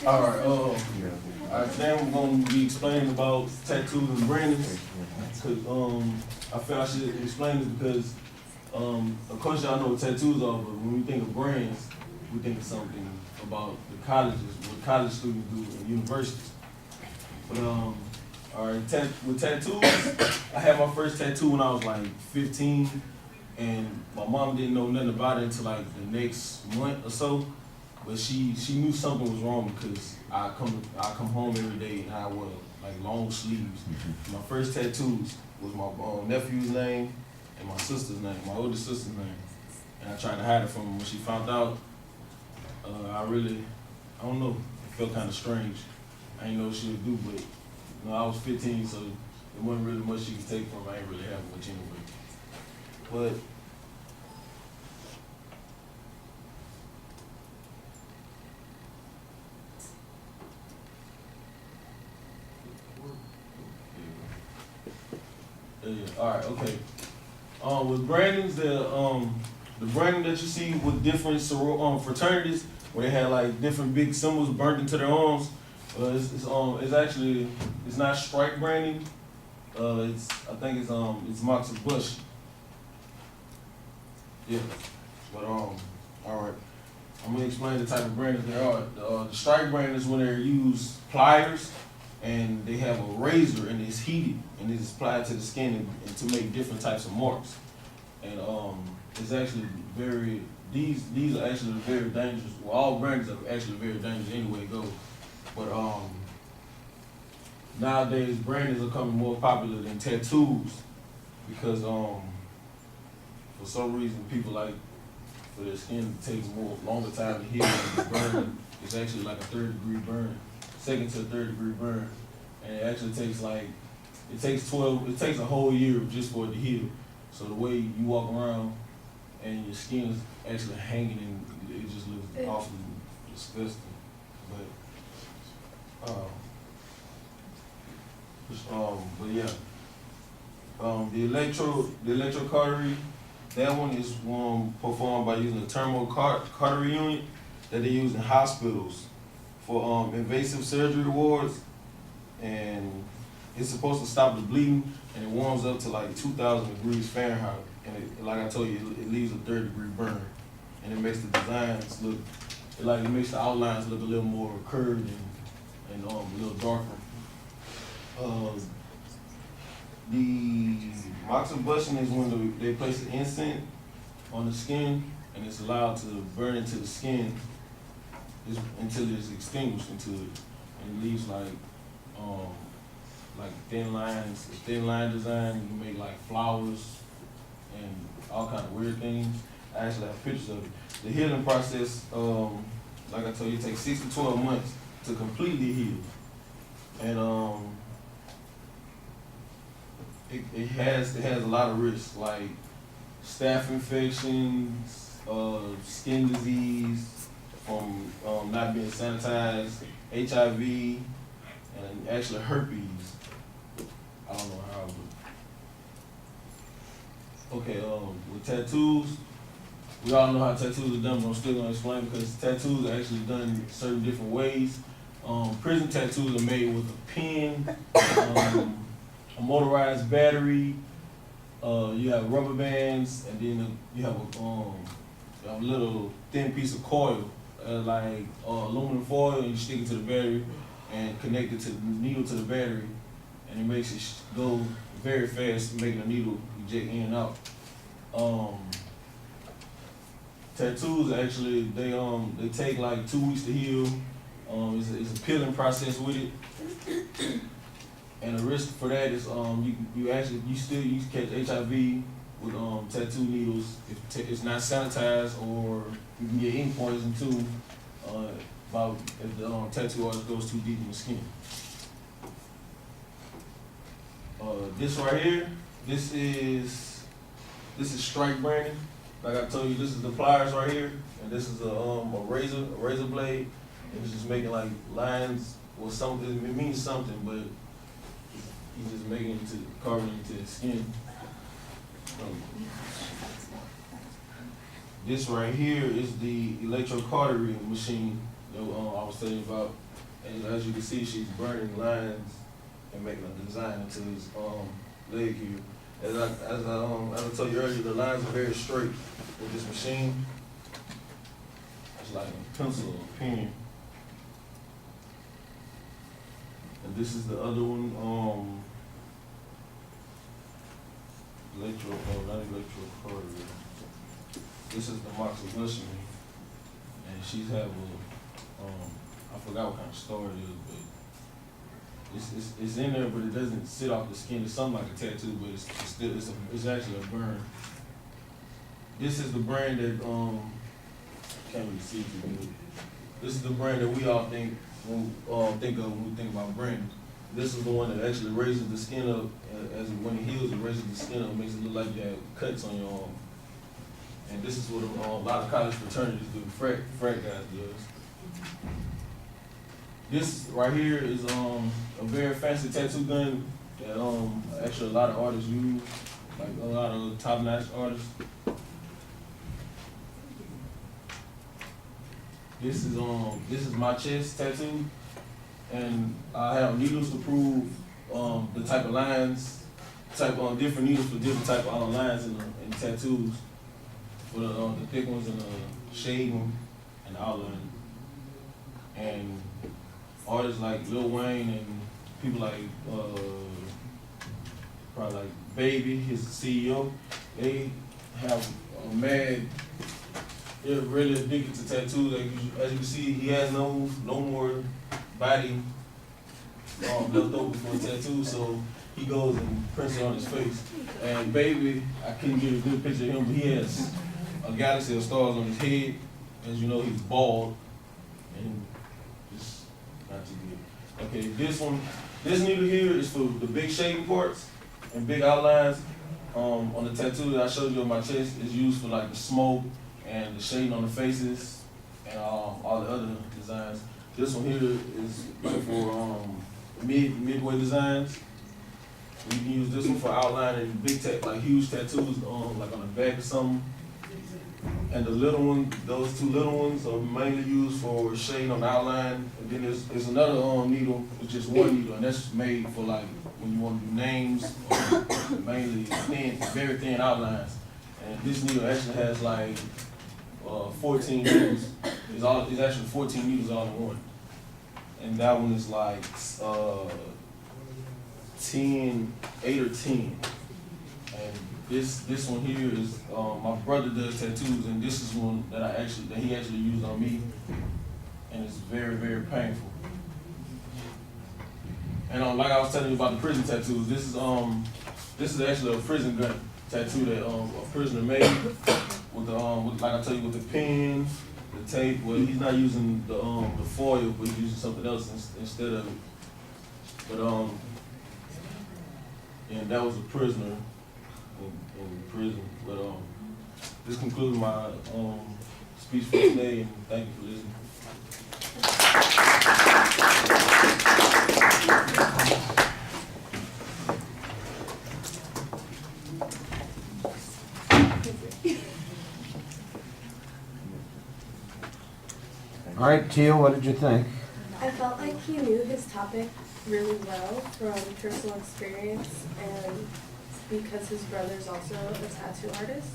Alright, today I'm gonna be explaining about tattoos and brandings. Cause I feel I should explain this because of course y'all know what tattoos are, but when we think of brands, we think of something about the colleges, what college students do and universities. But alright, with tattoos, I had my first tattoo when I was like 15, and my mom didn't know nothing about it until like the next month or so. But she knew something was wrong because I come home every day and I wear like long sleeves. My first tattoos was my nephew's name and my sister's name, my older sister's name. And I tried to hide it from her. When she found out, I don't know, it felt kind of strange. I didn't know what she would do, but you know, I was 15, so there wasn't really much she could take from me. I didn't really have much anyway. But alright, okay. With brandings, the branding that you see with different fraternities, where they had like different big symbols burnt into their arms, it's actually not stripe branding. I think it's Max Bush. Yeah, but alright. I'm gonna explain the type of brandings there are. The stripe brand is when they use pliers and they have a razor and it's heated and it's applied to the skin and to make different types of marks. And it's actually these are actually very dangerous. Well, all brandings are actually very dangerous anyway it goes. But nowadays brandings are becoming more popular than tattoos because for some reason people like for their skin to take longer time to heal and the burn. It's actually like a 3rd-degree burn, 2nd to 3rd-degree burn. And it actually takes it takes a whole year just for it to heal. So the way you walk around and your skin is actually hanging and it just looks awfully disgusting. But yeah. The electrocautery, that one is performed by using a thermocautery unit that they use in hospitals for invasive surgery wards, and it's supposed to stop the bleeding, and it warms up to like 2,000 degrees Fahrenheit, and like I told you, it leaves a 3rd-degree burn, and it makes the designs look, it makes the outlines look a little more curved and a little darker. The moxibustion is when they place an incense on the skin and it's allowed to burn into the skin until it's extinguished into it, and it leaves like thin lines, a thin line design. You can make like flowers and all kind of weird things. I actually have pictures of it. The healing process, like I told you, it takes 6 to 12 months to completely heal, and it has a lot of risks like staph infections, skin disease from not being sanitized, HIV, and actually herpes. I don't know how, but okay. With tattoos, we all know how tattoos are done, but I'm still gonna explain because tattoos are actually done certain different ways. Prison tattoos are made with a pen, a motorized battery. You have rubber bands, and then you have a little thin piece of coil, like aluminum foil, and you stick it to the battery and connect it to the needle to the battery, and it makes it go very fast, making the needle eject in and out. Tattoos actually they take like 2 weeks to heal. It's a peeling process with it. And the risk for that is you still catch HIV with tattoo needles if it's not sanitized, or you can get ink poison too if the tattoo artist goes too deep in the skin. This right here, this is stripe branding. Like I told you, this is the pliers right here, and this is a razor blade, and it's just making like lines or something. It means something, but he's just making it carving into the skin. This right here is the electrocautery machine that I was telling you about. And as you can see, she's burning lines and making a design into his leg here. As I told you earlier, the lines are very straight with this machine. It's like a pencil or a pen. And this is the other one, not electrocardiography. This is the moxibustion, and she's have a, I forgot what kind of star it is, but it's in there, but it doesn't sit off the skin. It's something like a tattoo, but it's actually a burn. This is the brand that can't really see it too good. This is the brand that we all think of when we think about branding. This is the one that actually raises the skin up, as when it heals, it raises the skin up, makes it look like you have cuts on your arm. And this is what a lot of college fraternities do, frat guys does. This right here is a very fancy tattoo gun that actually a lot of artists use, like a lot of top-notch artists. This is my chest tattoo, and I have needles to prove the type of lines, different needles for different type of lines in tattoos, for the thick ones and the shade one and the outline. And artists like Lil Wayne and people like probably like Baby, his CEO, they have a mad. They're really addicted to tattoos. Like, as you can see, he has no more body left over for a tattoo, so he goes and prints it on his face. And Baby, I couldn't get a good picture of him, but he has a galaxy of stars on his head. As you know, he's bald, and just not too good. Okay, this needle here is for the big shading parts and big outlines. On the tattoo that I showed you on my chest, is used for like the smoke and the shading on the faces and all the other designs. This one here is like for midway designs. You can use this one for outlining big like huge tattoos like on the back or something. And the little one, those two little ones are mainly used for shading on the outline. And then there's another needle, it's just one needle, and that's made for like when you want to do names, mainly thin, very thin outlines. And this needle actually has like 14 needles. It's actually 14 needles all in one. And that one is like 8 or 10. And this one here is my brother does tattoos, and this is one that he actually used on me, and it's very, very painful. And like I was telling you about the prison tattoos, this is actually a prison gun tattoo that a prisoner made with like I tell you, with the pen, the tape. Well, he's not using the foil, but he's using something else instead of it. But and that was a prisoner in prison. But this concludes my speech for today, and thank you for listening. All right, Teal, what did you think? I felt like he knew his topic really well from personal experience, and because his brother's also a tattoo artist.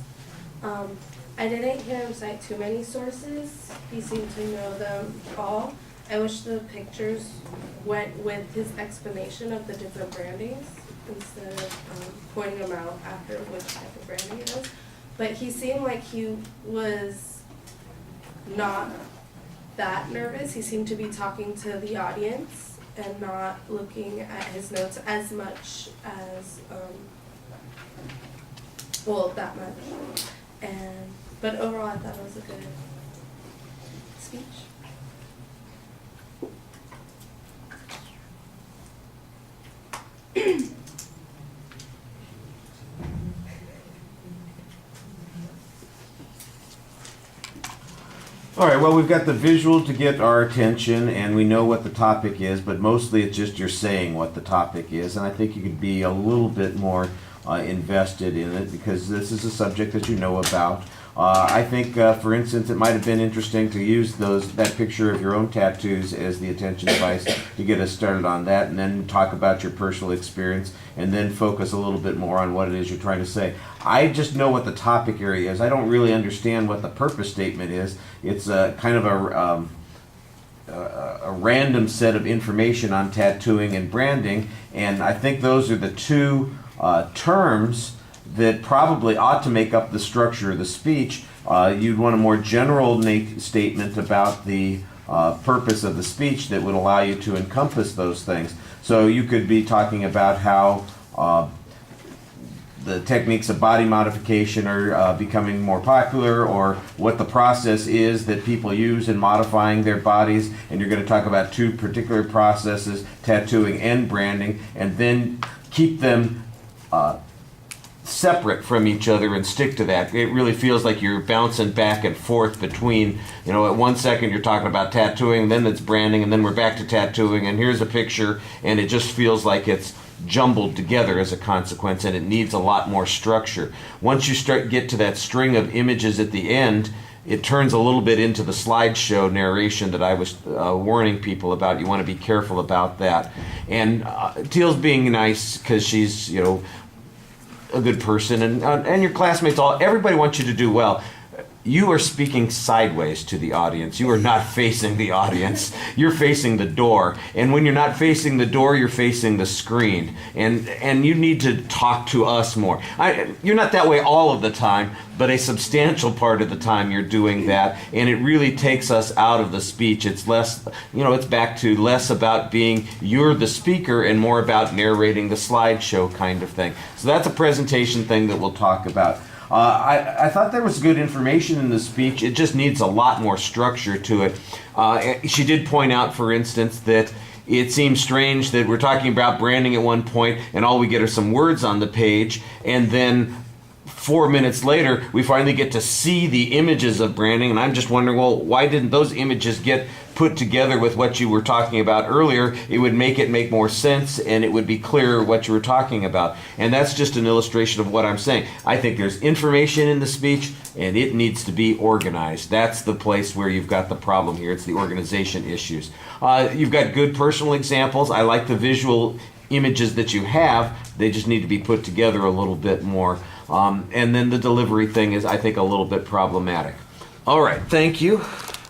I didn't hear him cite too many sources. He seemed to know them all. I wish the pictures went with his explanation of the different brandings instead of pointing them out after which type of branding it is. But he seemed like he was not that nervous. He seemed to be talking to the audience and not looking at his notes as much as, that much. But overall, I thought it was a good speech. All right, well, we've got the visual to get our attention, and we know what the topic is, but mostly it's just you're saying what the topic is, and I think you could be a little bit more invested in it, because this is a subject that you know about. I think, for instance, it might have been interesting to use that picture of your own tattoos as the attention device to get us started on that, and then talk about your personal experience, and then focus a little bit more on what it is you're trying to say. I just know what the topic area is. I don't really understand what the purpose statement is. It's kind of a random set of information on tattooing and branding, and I think those are the two terms that probably ought to make up the structure of the speech. You'd want a more general statement about the purpose of the speech that would allow you to encompass those things. So you could be talking about how the techniques of body modification are becoming more popular, or what the process is that people use in modifying their bodies, and you're going to talk about two particular processes, tattooing and branding, and then keep them separate from each other and stick to that. It really feels like you're bouncing back and forth between, at 1 second you're talking about tattooing, then it's branding, and then we're back to tattooing, and here's a picture, and it just feels like it's jumbled together as a consequence, and it needs a lot more structure. Once you get to that string of images at the end, it turns a little bit into the slideshow narration that I was warning people about. You want to be careful about that. And Teal's being nice because she's, a good person, and your classmates, everybody wants you to do well. You are speaking sideways to the audience. You are not facing the audience. You're facing the door. And when you're not facing the door, you're facing the screen. And you need to talk to us more. You're not that way all of the time, but a substantial part of the time you're doing that. And it really takes us out of the speech. It's less, it's back to less about being you're the speaker and more about narrating the slideshow kind of thing. So that's a presentation thing that we'll talk about. I thought there was good information in the speech. It just needs a lot more structure to it. She did point out, for instance, that it seems strange that we're talking about branding at one point and all we get are some words on the page, and then 4 minutes later we finally get to see the images of branding, and I'm just wondering, well, why didn't those images get put together with what you were talking about earlier? It would make more sense, and it would be clearer what you were talking about. And that's just an illustration of what I'm saying. I think there's information in the speech, and it needs to be organized. That's the place where you've got the problem here. It's the organization issues. You've got good personal examples. I like the visual images that you have. They just need to be put together a little bit more. And then the delivery thing is, I think, a little bit problematic. All right, thank you.